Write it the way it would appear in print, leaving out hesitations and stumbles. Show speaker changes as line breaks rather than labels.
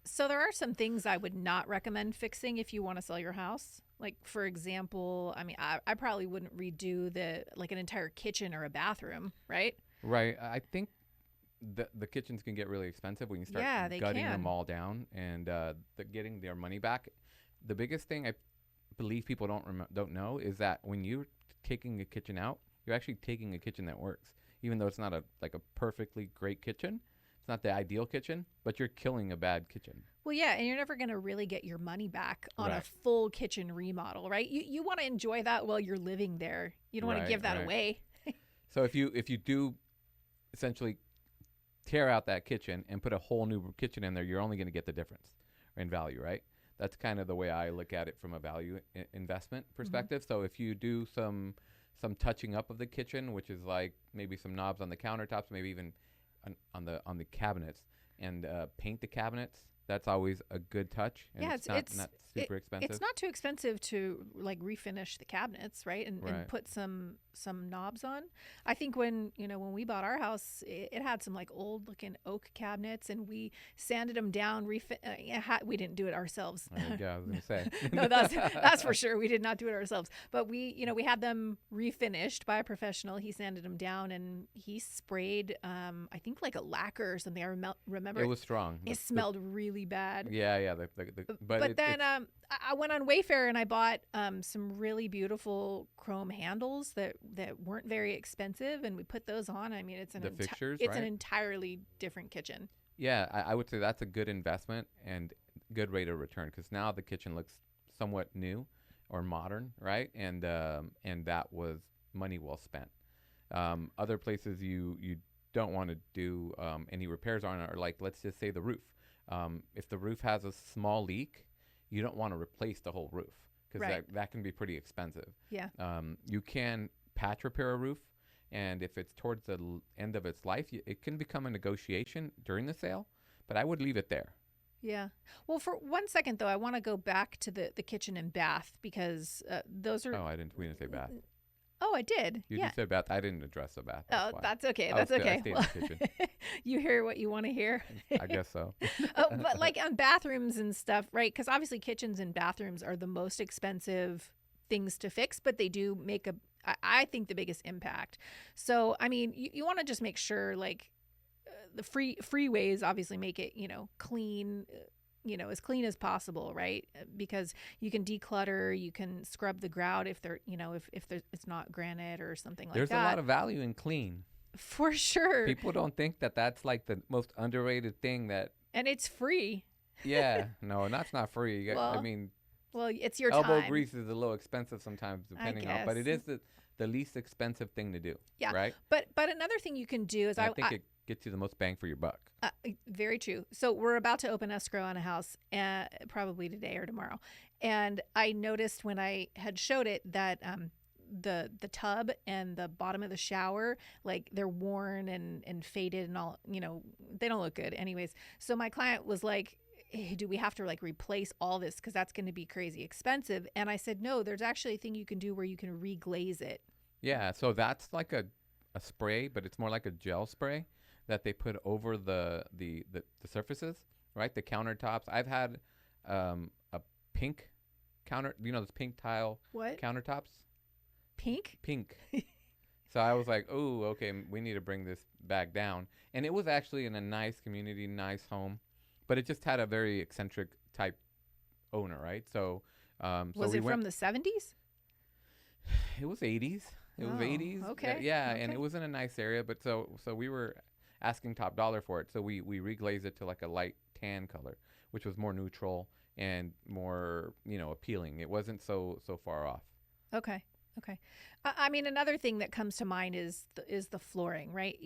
So there are some things I would not recommend fixing if you want to sell your house. Like for example, I mean, I probably wouldn't redo the like an entire kitchen or a bathroom, right?
Right. I think the kitchens can get really expensive when you start
Yeah, they
gutting them
can.
all down and getting their money back. The biggest thing I believe people don't know is that when you're taking a kitchen out, you're actually taking a kitchen that works, even though it's not a like a perfectly great kitchen. It's not the ideal kitchen, but you're killing a bad kitchen.
Well, yeah, and you're never going to really get your money back on a
Right.
full kitchen remodel, right? You want to enjoy that while you're living there. You don't want to
Right.
give that
Right.
away.
So if you do essentially tear out that kitchen and put a whole new kitchen in there, you're only going to get the difference in value, right? That's kind of the way I look at it from a value investment
Hmm.
perspective. So if you do some touching up of the kitchen, which is like maybe some knobs on the countertops, maybe even on the cabinets, and paint the cabinets, that's always a good touch, and
Yeah,
it's
it's
not
it's
not
it,
super
it's
expensive.
not too expensive to like refinish the cabinets, right? And
Right.
put some knobs on. I think when we bought our house, it had some like old looking oak cabinets, and we sanded them down. We didn't do it ourselves.
Yeah, I was
No,
gonna say.
no, that's for sure. We did not do it ourselves. But we had them refinished by a professional. He sanded them down and he sprayed, I think like a lacquer or something. Remember
It was strong.
it
The
smelled really bad.
Yeah, yeah. But
But then
it's
I went on Wayfair and I bought some really beautiful chrome handles that weren't very expensive, and we put those on. I mean,
the fixtures,
it's an
right?
entirely different kitchen.
Yeah, I would say that's a good investment and good rate of return because now the kitchen looks somewhat new or modern, right? And that was money well spent. Other places you don't want to do any repairs on are like, let's just say, the roof. If the roof has a small leak, you don't want to replace the whole roof because
Right.
that can be pretty expensive.
Yeah.
You can patch repair a roof, and if it's towards the end of its life, it can become a negotiation during the sale. But I would leave it there.
Yeah. Well, for one second though, I want to go back to the kitchen and bath because those are.
Oh, I didn't. We didn't say bath.
Oh, I did.
You
Yeah.
just said bath. I didn't address the bath. That's
Oh,
why.
that's okay.
I was
That's
still. I
okay.
stayed in
Well,
the kitchen.
you hear what you want to hear.
I guess so.
But like on bathrooms and stuff, right? Because obviously kitchens and bathrooms are the most expensive things to fix, but they do make I think, the biggest impact. So, I mean, you want to just make sure like the freeways obviously make it, clean. As clean as possible, right? Because you can declutter, you can scrub the grout if they're, if there's, it's not granite or something like
There's a lot
that.
of value in clean.
For sure.
People don't think that that's like the most underrated thing. That
And it's free.
Yeah, no, that's not free. I
Well,
mean,
well, it's your
elbow
time,
grease is a little expensive sometimes,
I
depending on, but
guess.
it is the least expensive thing to do,
Yeah,
right?
but another thing you can do is
And I think it gets you the most bang for your buck.
very true. So we're about to open escrow on a house, probably today or tomorrow, and I noticed when I had showed it that the tub and the bottom of the shower, like they're worn and faded and all, they don't look good anyways. So my client was like, hey, do we have to like replace all this because that's going to be crazy expensive? And I said, no, there's actually a thing you can do where you can reglaze it.
Yeah, so that's like a spray, but it's more like a gel spray that they put over the surfaces, right? The countertops. I've had a pink those pink tile
What?
countertops?
Pink?
Pink. So I was like, oh, okay, we need to bring this back down. And it was actually in a nice community, nice home, but it just had a very eccentric type owner, right? So
Was
we
it
went.
from the 70s?
It was 80s. It was
Oh,
80s.
okay.
Yeah, and it
Okay.
was in a nice area, but so we were asking top dollar for it. So we reglazed it to like a light tan color, which was more neutral and more, appealing. It wasn't so far off.
Okay. Okay. I mean, another thing that comes to mind is the flooring, right?